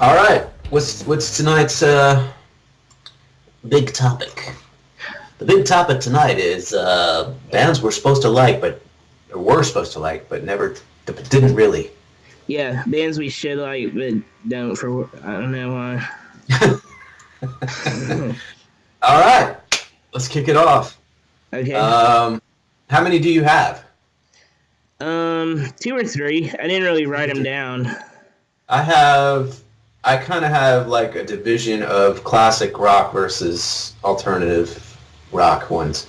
All right. What's tonight's big topic? The big topic tonight is bands we're supposed to like, or were supposed to like, but never didn't really. Yeah, bands we should like, but don't for I don't know why. All right. Let's kick it off. Okay. How many do you have? Two or three. I didn't really write them down. I kind of have like a division of classic rock versus alternative rock ones.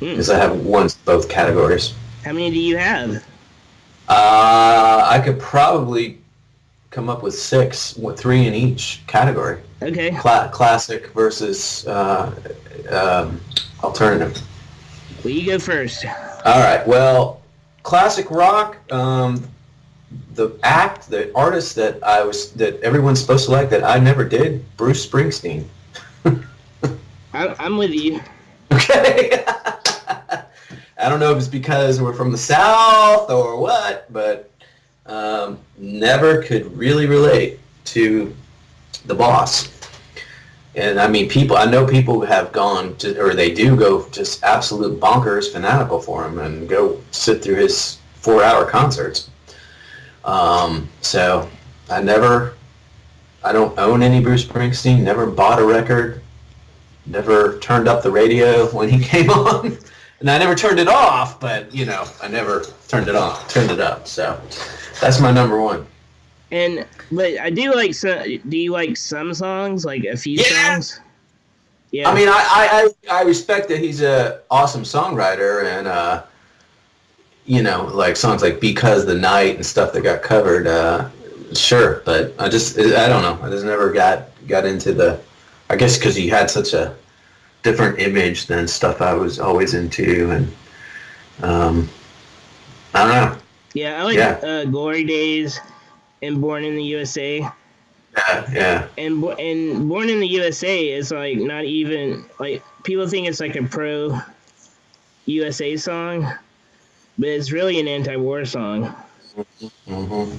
Because I have ones in both categories. How many do you have? I could probably come up with six, three in each category. Okay. Classic versus alternative. Well, you go first. All right. Well, classic rock. The artist that everyone's supposed to like that I never did, Bruce Springsteen. I'm with you. Okay. I don't know if it's because we're from the South or what, but never could really relate to the boss. And I mean, I know people have gone or they do go just absolute bonkers fanatical for him and go sit through his 4-hour concerts. So I don't own any Bruce Springsteen, never bought a record, never turned up the radio when he came on. And I never turned it off, but, I never turned it up. So that's my number one. But I do like some. Do you like some songs, like a few songs? Yeah. I mean, I respect that he's an awesome songwriter, and like songs like "Because the Night" and stuff that got covered. Sure, but I don't know. I just never got into the. I guess because he had such a different image than stuff I was always into, and I don't know. Yeah, I like Glory Days and Born in the USA. Yeah. And Born in the USA is like not even like people think it's like a pro USA song, but it's really an anti-war song. Mm-hmm.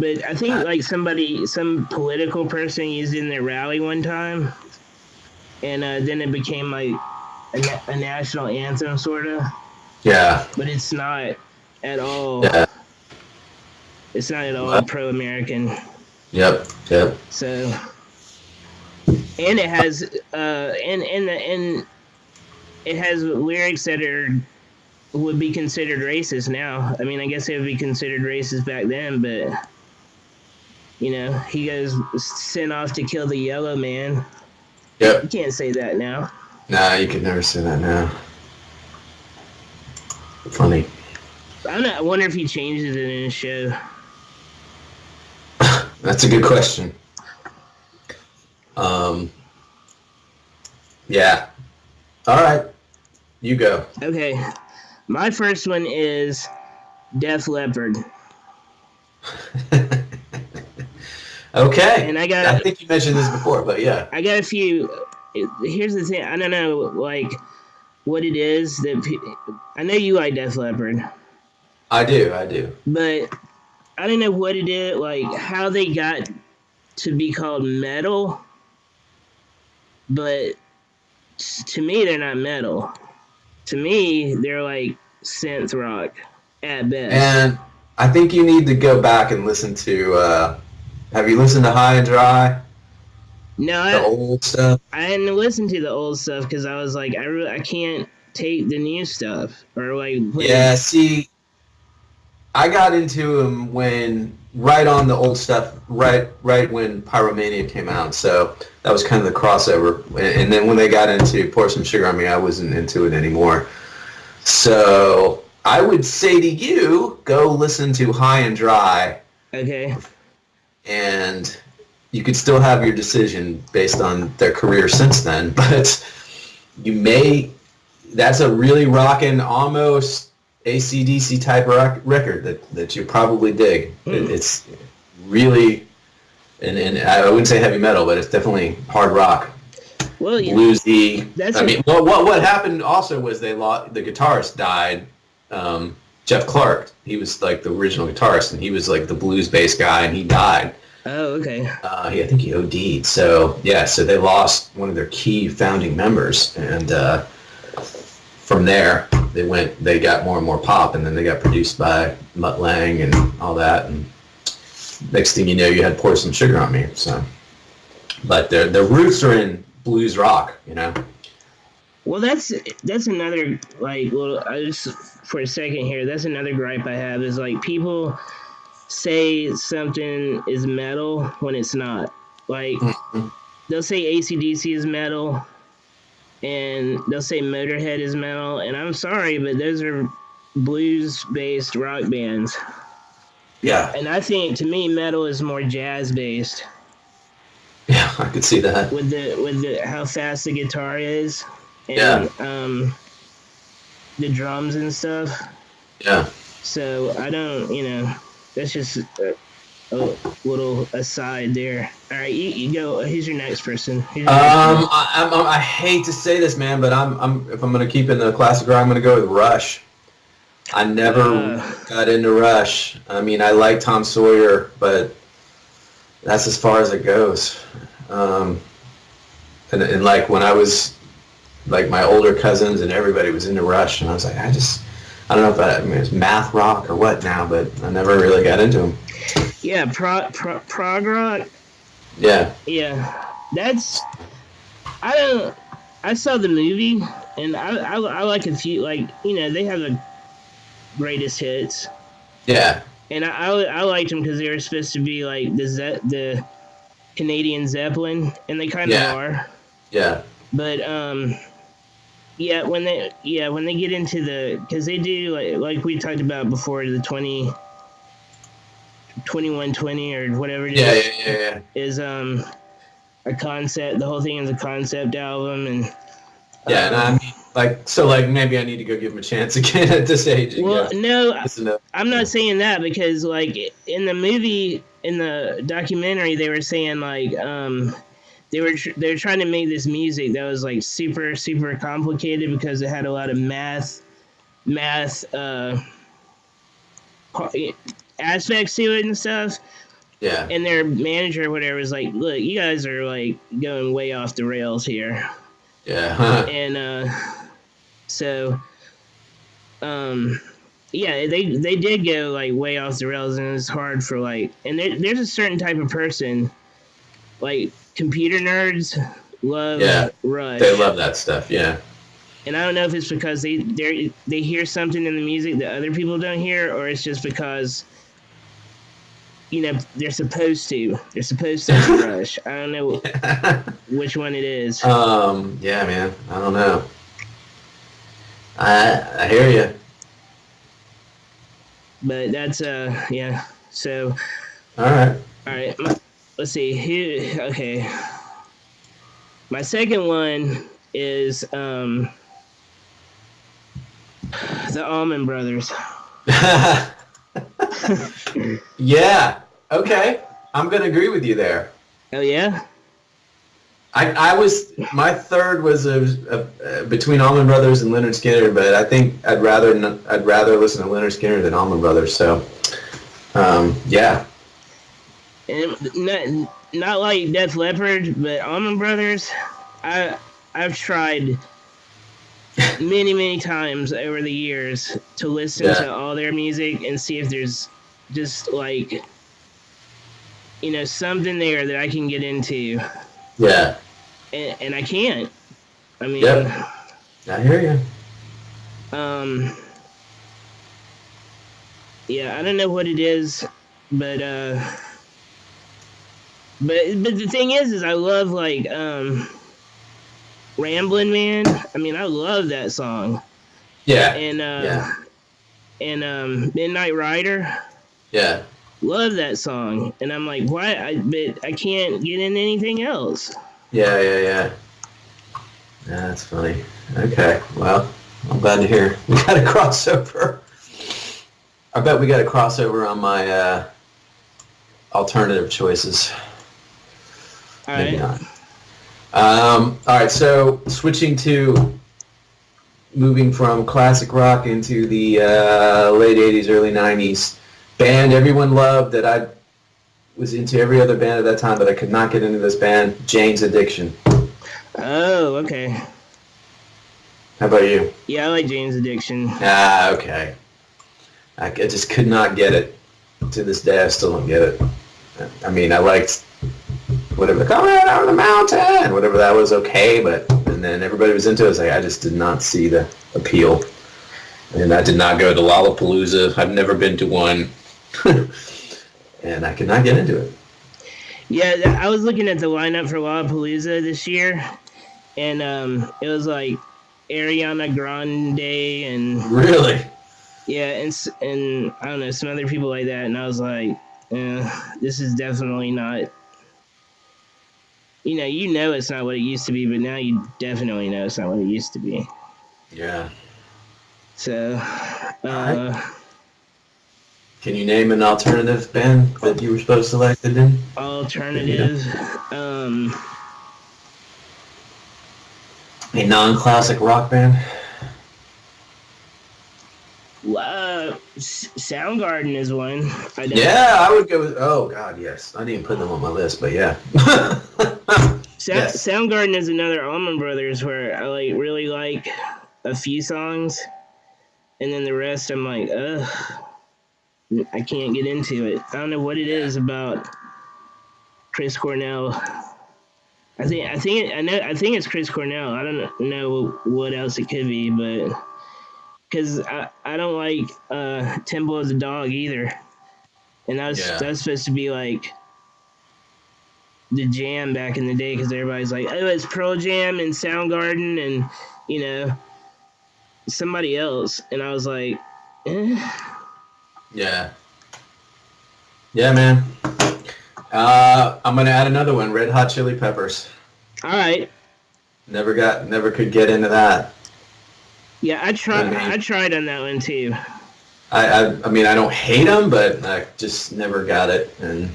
But I think like some political person used it in their rally one time, and then it became like a national anthem sort of. Yeah. But it's not at all. Yeah. It's not at all pro-American. Yep. So, and it has and it has lyrics that would be considered racist now. I mean, I guess they would be considered racist back then, but he goes sent off to kill the yellow man. Yep. You can't say that now. Nah, you could never say that now. Funny. I wonder if he changes it in his show. That's a good question. Yeah. All right. You go. Okay. My first one is Def Leppard. Okay. And I think you mentioned this before, but yeah. I got a few. Here's the thing. I don't know, like, what it is that I know you like Def Leppard. I do. But I don't know what it is, like how they got to be called metal. But to me, they're not metal. To me, they're like synth rock at best. And I think you need to go back and listen to. Have you listened to High and Dry? No, the old stuff. I hadn't listened to the old stuff because I was like, I can't take the new stuff or like. Yeah, see, I got into them right on the old stuff, right when Pyromania came out. So that was kind of the crossover. And then when they got into Pour Some Sugar on Me, I wasn't into it anymore. So I would say to you, go listen to High and Dry. Okay. And you could still have your decision based on their career since then, but that's a really rockin', almost AC/DC type record that you probably dig. It's really, and I wouldn't say heavy metal, but it's definitely hard rock. Well, yeah. Bluesy. What happened also was the guitarist died Jeff Clark. He was like the original guitarist, and he was like the blues bass guy, and he died. Oh, okay. I think he OD'd. So yeah, so they lost one of their key founding members, and from there they got more and more pop, and then they got produced by Mutt Lange and all that, and next thing you know, you had Pour Some Sugar on Me. So, but their roots are in blues rock, you know. Well, that's another, like, well, I just for a second here, that's another gripe I have is like people say something is metal when it's not. Like, they'll say AC/DC is metal, and they'll say Motorhead is metal, and I'm sorry, but those are blues-based rock bands. Yeah. And I think, to me, metal is more jazz-based. Yeah, I could see that. With the how fast the guitar is, and the drums and stuff. Yeah. So I don't, that's just a little aside there. All right, you go. Who's your next person? I hate to say this, man, but if I'm gonna keep in the classic rock, I'm gonna go with Rush. I never got into Rush. I mean, I like Tom Sawyer, but that's as far as it goes. And like when I was like my older cousins and everybody was into Rush, and I was like, I don't know if it's math rock or what now, but I never really got into them. Yeah, prog rock. Yeah. Yeah, that's. I saw the movie, and I like a few, like, they have the greatest hits. Yeah. And I liked them because they were supposed to be like the Canadian Zeppelin, and they kind of are. Yeah. But yeah, when they get into because they do like we talked about before, the 2120 or whatever it is. Yeah. Is a concept. The whole thing is a concept album, and and I mean, like maybe I need to go give him a chance again at this age. Well, no, I'm not saying that, because like in the movie, in the documentary, they were saying like they were trying to make this music that was like super super complicated because it had a lot of math aspects to it and stuff. Yeah. And their manager or whatever was like, "Look, you guys are like going way off the rails here." Yeah. And so yeah, they did go like way off the rails, and it's hard for like, and there's a certain type of person, like computer nerds love Rush. They love that stuff, yeah. And I don't know if it's because they hear something in the music that other people don't hear, or it's just because they're supposed to Rush. I don't know which one it is. Yeah, man, I don't know. I hear you. But that's yeah. So all right. Let's see okay. My second one is the Allman Brothers. Yeah. Okay. I'm gonna agree with you there. Oh yeah. My third was between Allman Brothers and Leonard Skinner, but I think I'd rather listen to Leonard Skinner than Allman Brothers. So, yeah. And not like Def Leppard, but Allman Brothers, I've tried many times over the years to listen to all their music and see if there's just like something there that I can get into. Yeah. And I can't. I mean, I hear you. Yeah, I don't know what it is, but the thing is I love like Ramblin' Man. I mean, I love that song. Yeah. And Midnight Rider. Yeah. Love that song, and I'm like, why? But I can't get into anything else. Yeah. Yeah, that's funny. Okay, well, I'm glad to hear we got a crossover. I bet we got a crossover on my alternative choices. All Maybe right. not. All right, so switching to moving from classic rock into the late 80s, early 90s. Band everyone loved that I was into every other band at that time, but I could not get into this band, Jane's Addiction. Oh, okay. How about you? Yeah, I like Jane's Addiction. Ah, okay. I just could not get it. To this day, I still don't get it. I mean, I liked whatever, coming out of the mountain, whatever that was, okay, but, and then everybody was into it. It's like, I just did not see the appeal. And I did not go to Lollapalooza. I've never been to one. And I could not get into it. Yeah, I was looking at the lineup for Lollapalooza this year, and it was like Ariana Grande and Really? yeah, and I don't know, some other people like that, and I was like, this is definitely not. You know it's not what it used to be, but now you definitely know it's not what it used to be. Yeah. So, Can you name an alternative band that you were supposed to like that didn't? alternative, A non-classic rock band? Soundgarden is one. Yeah, I would go with, oh god, yes. I didn't put them on my list, but yeah. Yes. Soundgarden is another Allman Brothers where I really like a few songs, and then the rest I'm like, ugh, I can't get into it. I don't know what it is about Chris Cornell. I think it's Chris Cornell. I don't know what else it could be, but because I don't like Temple of the Dog either, and that's supposed to be like the jam back in the day, because everybody's like, oh, it's Pearl Jam and Soundgarden and somebody else, and I was like, Yeah, man. I'm gonna add another one, Red Hot Chili Peppers. All right. Never could get into that. Yeah, I tried on that one too. I mean, I don't hate them, but I just never got it, and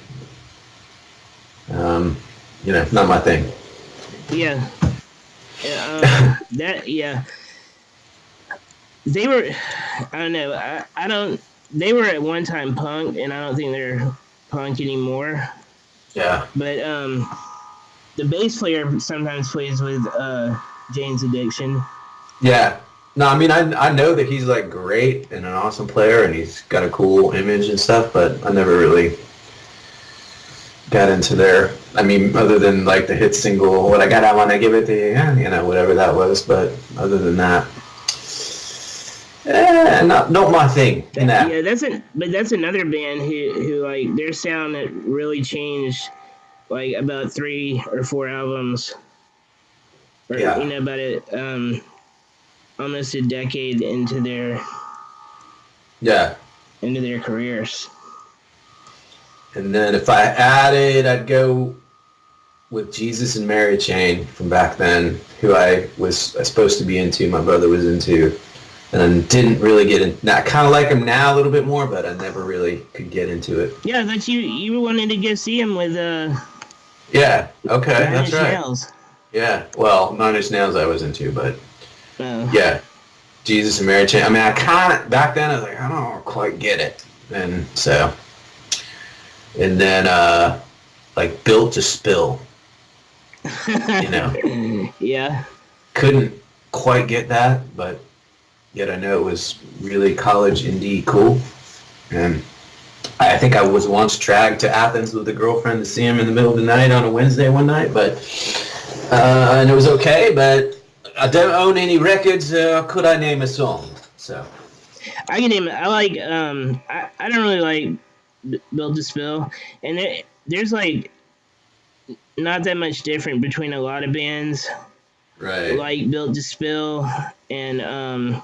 not my thing. Yeah. They were, I don't know, they were at one time punk, and I don't think they're punk anymore. Yeah. But the bass player sometimes plays with Jane's Addiction. Yeah. No, I mean, I know that he's like great and an awesome player, and he's got a cool image and stuff, but I never really got into their, I mean, other than like the hit single, What I Got I Wanna Give It to You, whatever that was, but other than that, not my thing. Yeah, that's another band who like their sound had really changed like about 3 or 4 albums, or about it almost a decade into their careers. And then if I added, I'd go with Jesus and Mary Chain from back then, who I was supposed to be into, my brother was into, and I didn't really get in. I kind of like him now a little bit more, but I never really could get into it. Yeah, that you wanted to go see him with Yeah, okay, that's right. Nails. Yeah, well, Nine Inch Nails I was into, but yeah, Jesus and Mary Chain. I mean, I kind of, back then I was like, I don't quite get it, and so, and then like Built to Spill, Yeah. Couldn't quite get that, but yet I know it was really college indie cool, and I think I was once dragged to Athens with a girlfriend to see him in the middle of the night on a Wednesday one night, but and it was okay, but I don't own any records. Could I name a song? So I can name it. I like I don't really like Build to Spill, and there's like not that much different between a lot of bands, right? Like Built to Spill and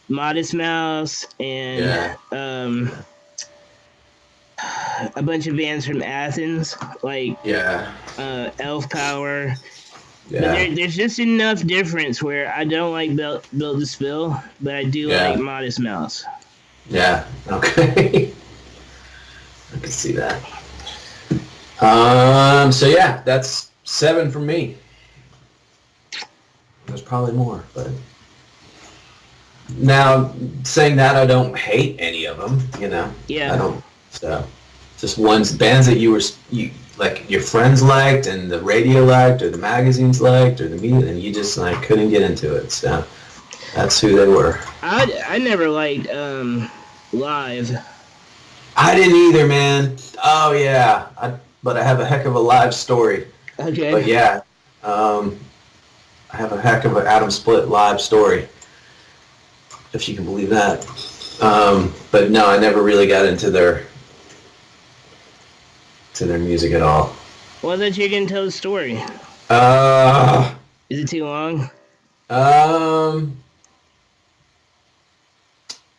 Modest Mouse and a bunch of bands from Athens, like Elf Power. Yeah. But there's just enough difference where I don't like Built to Spill, but I do like Modest Mouse. Yeah, okay. I can see that. So yeah, that's 7 from me. There's probably more, but Now, saying that, I don't hate any of them. You know, Yeah. I don't. So, just bands that you like, your friends liked, and the radio liked, or the magazines liked, or the media, and you just like couldn't get into it. So, that's who they were. I never liked live. I didn't either, man. Oh yeah, but I have a heck of a live story. Okay. But yeah, I have a heck of an Atomsplit live story, if you can believe that. But no, I never really got into their music at all. Well, that you can tell the story. Uh, Is it too long?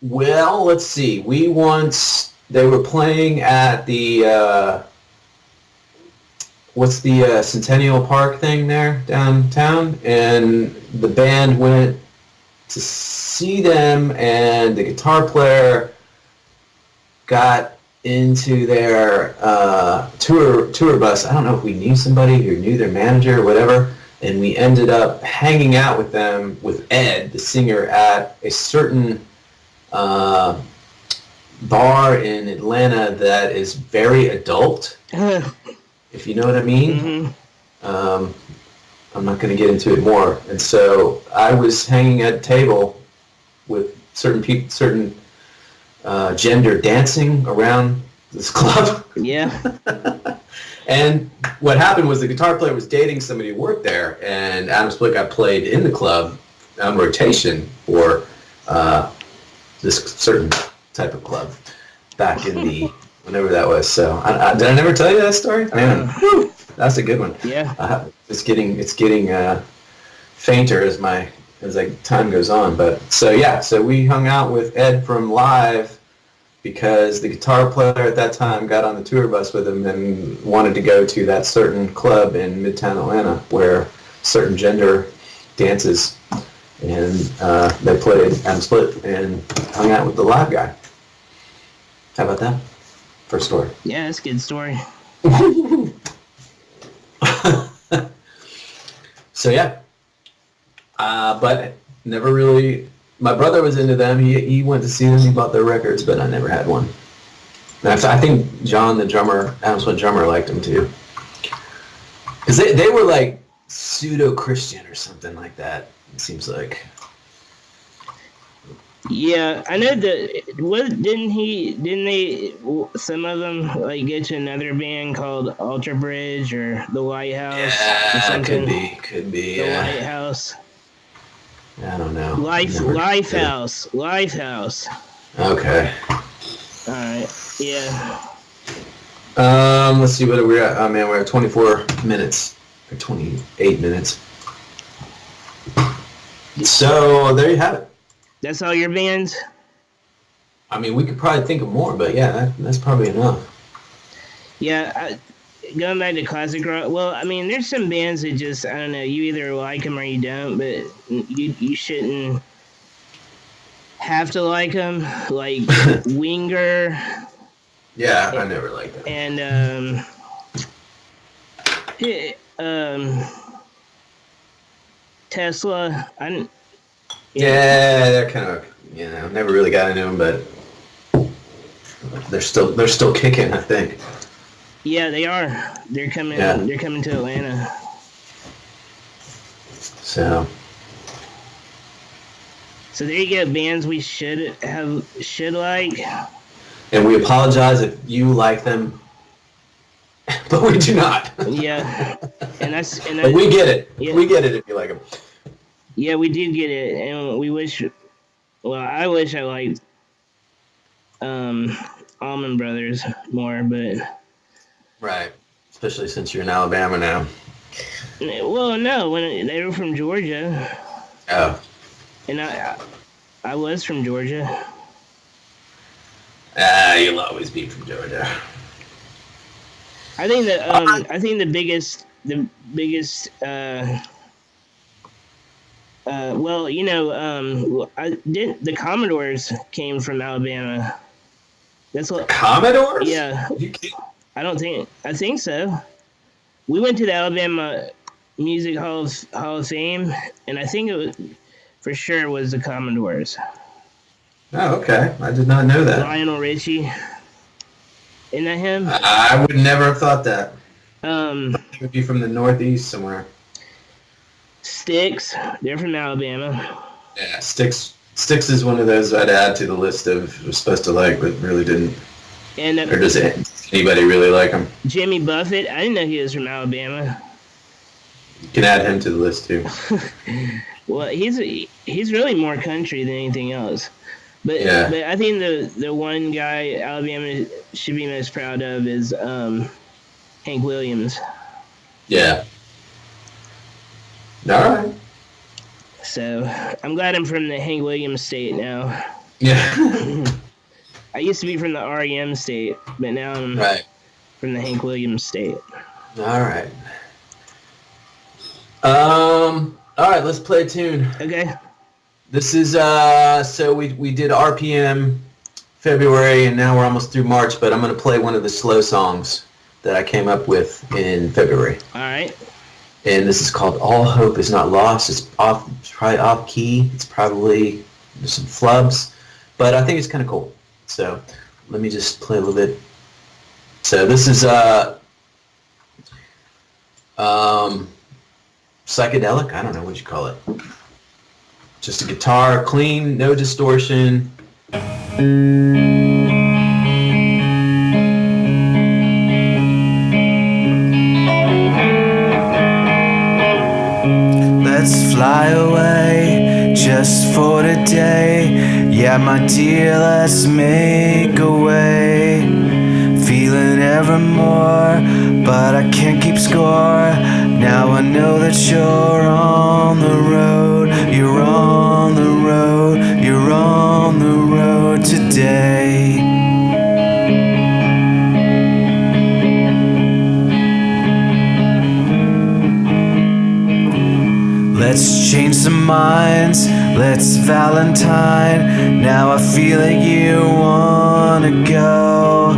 Well, let's see. They were playing at the what's the Centennial Park thing there downtown, and the band went to see them, and the guitar player got into their tour bus. I don't know if we knew somebody who knew their manager or whatever, and we ended up hanging out with them, with Ed, the singer, at a certain bar in Atlanta that is very adult, if you know what I mean. Mm-hmm. I'm not going to get into it more. And so I was hanging at a table with certain people, certain gender dancing around this club. Yeah. And what happened was the guitar player was dating somebody who worked there, and Atomsplit got played in the club on rotation for this certain type of club back in the whenever that was. So did I never tell you that story? Man, that's a good one. Yeah. It's getting fainter as time goes on. But so we hung out with Ed from Live because the guitar player at that time got on the tour bus with him and wanted to go to that certain club in Midtown Atlanta where certain gender dances, and they played Atomsplit and hung out with the Live guy. How about that? First story. Yeah, that's a good story. So yeah, but never really. My brother was into them. He went to see them. He bought their records, but I never had one. And I think John, the drummer, Atomsplit drummer, liked them too, because they were like pseudo-Christian or something like that. It seems like. Yeah, I know that. What didn't they? Some of them like get to another band called Alter Bridge or the Lighthouse. Or something. Could be. The Lighthouse. I don't know. Lifehouse. Okay. All right. Yeah. Let's see what we're at. Oh man, we're at 24 minutes or 28 minutes. So there you have it. That's all your bands? I mean, we could probably think of more, but yeah, that's probably enough. Yeah, going back to classic rock. Well, I mean, there's some bands that just, I don't know, you either like them or you don't, but you shouldn't have to like them. Like Winger. Yeah, I never liked that. And Tesla. Yeah, they're kind of, never really got into them, but they're still kicking, I think. Yeah, they are. They're coming. Yeah. They're coming to Atlanta. So there you go. Bands we should like. And we apologize if you like them, but we do not. Yeah, but we get it. Yeah. We get it if you like them. Yeah, we did get it, and we wish. Well, I wish I liked Allman Brothers more, but. Right, especially since you're in Alabama now. Well, no, when they were from Georgia. Oh. And I was from Georgia. You'll always be from Georgia. I think that the biggest well, the Commodores came from Alabama. That's what Commodores? Yeah. I think so. We went to the Alabama Music Hall of Fame, and I think it was for sure was the Commodores. Oh, okay. I did not know that. Lionel Richie. Isn't that him? I would never have thought that. Um, It would be from the Northeast somewhere. Styx. They're from Alabama. Yeah, Styx is one of those I'd add to the list of was supposed to like, but really didn't. And Or does anybody really like him? Jimmy Buffett. I didn't know he was from Alabama. You can add him to the list too. Well, he's really more country than anything else. But Yeah. but I think the one guy Alabama should be most proud of is Hank Williams. Yeah. All right. So I'm glad I'm from the Hank Williams state now. Yeah. I used to be from the REM state, but now I'm Right. from the Hank Williams state. All right. All right. Let's play a tune. Okay. This is so we did RPM February, and now we're almost through March. But I'm going to play one of the slow songs that I came up with in February. All right. And this is called "All Hope Is Not Lost." It's probably off key. It's probably there's some flubs, but I think it's kind of cool. So let me just play a little bit. So this is psychedelic. I don't know what you call it. Just a guitar, clean, no distortion. Let's fly away just for today. Yeah, my dear, let's make a way. Feeling evermore, but I can't keep score. Now I know that you're on the road. You're on the road. You're on the road today. Let's change some minds, let's Valentine. Now I feel like you wanna go.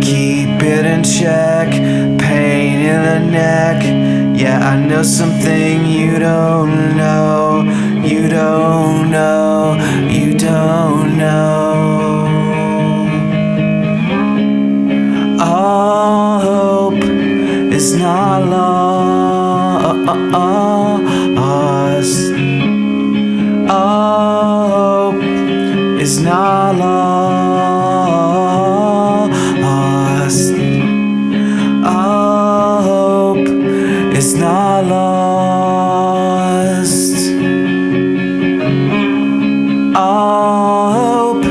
Keep it in check, pain in the neck. Yeah, I know something you don't know. You don't know, you don't know. All hope is not lost. All hope is not lost. All hope is not lost. All hope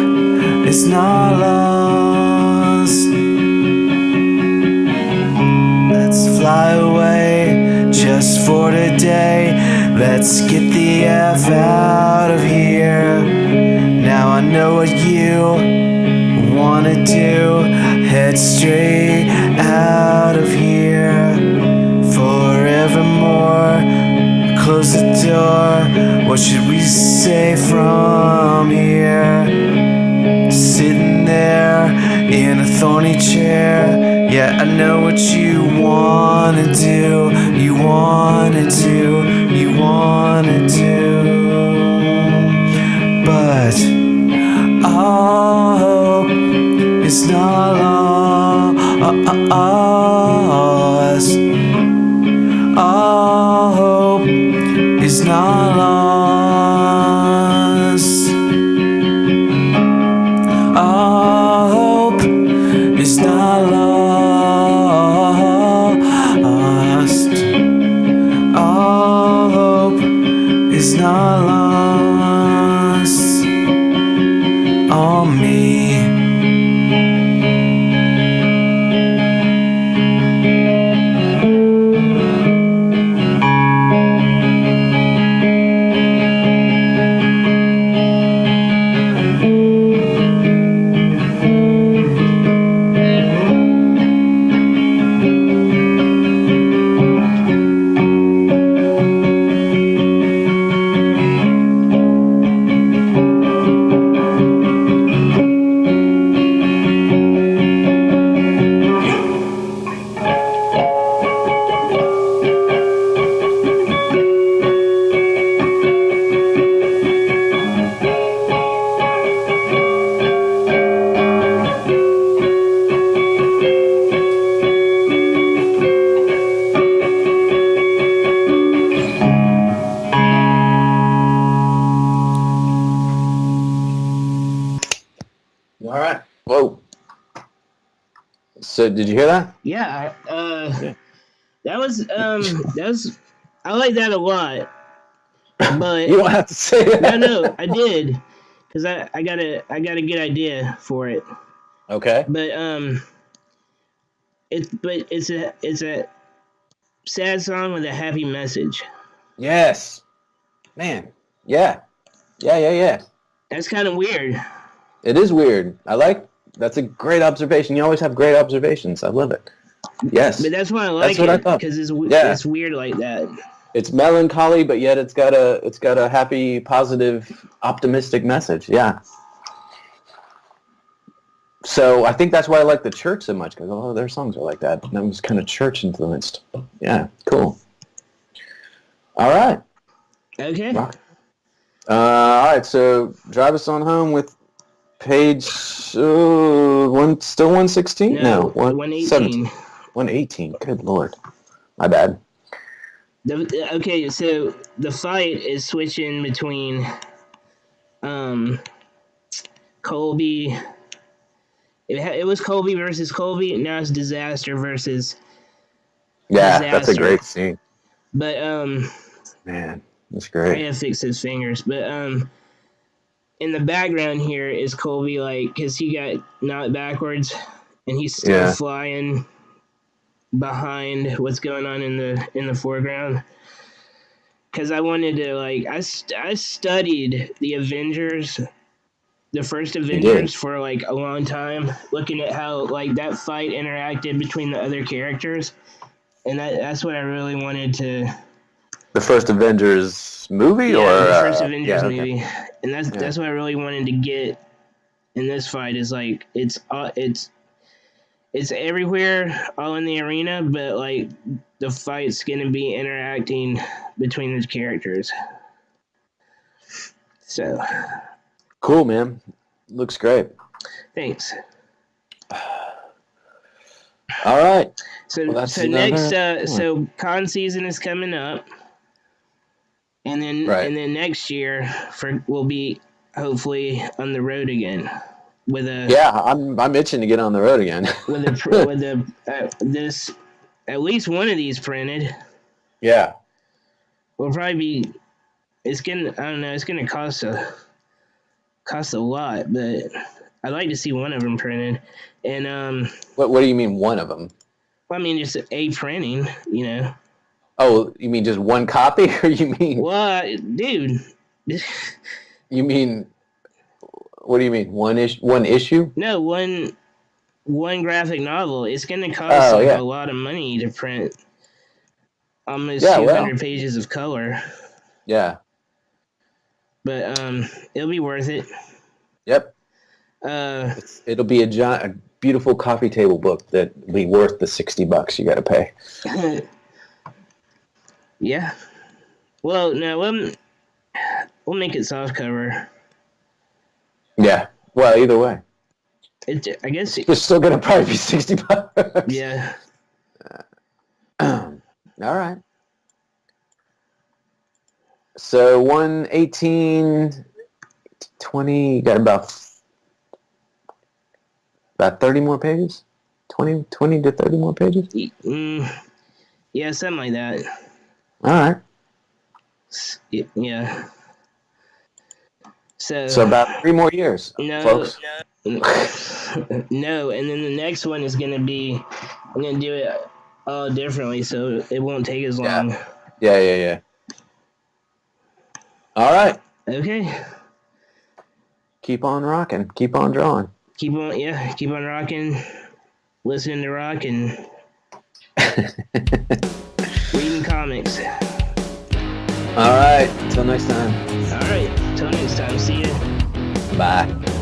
is not lost. Let's fly away just for today. Let's get the F out of here. Now I know what you wanna do. Head straight out of here. Forevermore. Close the door. What should we say from here? Sitting there in a thorny chair. Yeah, I know what you wanna do. You wanna do. You wanna do. But all hope is not lost. All hope is not lost. All hope is not lost. All hope is not lost on me. So did you hear that? Yeah. Yeah. That was I like that a lot. But You don't have to say that. no, I did, because I got a good idea for it. Okay. But it's a sad song with a happy message. Yes. Man. Yeah. Yeah. That's kind of weird. It is weird. That's a great observation. You always have great observations. I love it. Yes. But that's why I like That's what I it, thought. because it's Yeah. it's weird like that. It's melancholy, but yet it's got a happy, positive, optimistic message. Yeah. So I think that's why I like the Church so much, because a lot of their songs are like that. And that was kind of church influenced. Yeah, cool. All right. Okay. Rock. All right, so drive us on home with page still 116? No, 117. 118. 118. Good Lord. My bad. Okay, so the fight is switching between Colby. It was Colby versus Colby. Now it's Disaster versus Yeah, Disaster. that's a great scene. But Man, that's I great. gotta fix his fingers. But in the background here is Colby, like, cause he got knocked backwards, and he's still flying behind what's going on in the foreground. Cause I wanted to, like, I studied the Avengers, the first Avengers, for like a long time, looking at how like that fight interacted between the other characters, and that's what I really wanted to. The first Avengers movie, or the first Avengers okay. movie, and that's what I really wanted to get in this fight. Is like it's everywhere, all in the arena, but like the fight's gonna be interacting between the characters. So Cool, man. Looks great. thanks. All right. So Well, that's so con season is coming up, and then next year we'll be hopefully on the road again with a I'm itching to get on the road again. with this at least one of these printed. Yeah. Will probably be. It's gonna cost a lot, but I'd like to see one of them printed. And What do you mean one of them? well, I mean just a printing, you know. Oh, you mean just one copy, or you mean? Well, dude. You mean? What do you mean? One issue? No, one graphic novel. It's gonna cost a lot of money to print almost 200 pages of color. Yeah. But it'll be worth it. Yep. It'll be a beautiful coffee table book that will be worth the $60 you got to pay. Yeah. Well, no, we'll make it soft cover. Yeah. Well, either way, I guess it's still gonna probably be $60. Yeah. All right. So 118, 20, you got about 30 more pages? 20 to 30 more pages? Yeah, something like that. All right. Yeah. So about 3 more years, folks. No, and then the next one is going to be, I'm going to do it all differently, so it won't take as long. Yeah. All right. Okay. Keep on rocking. Keep on drawing. Keep on rocking, listening to rock, and reading comics. All right. Until next time. All right. Till next time. See ya. Bye.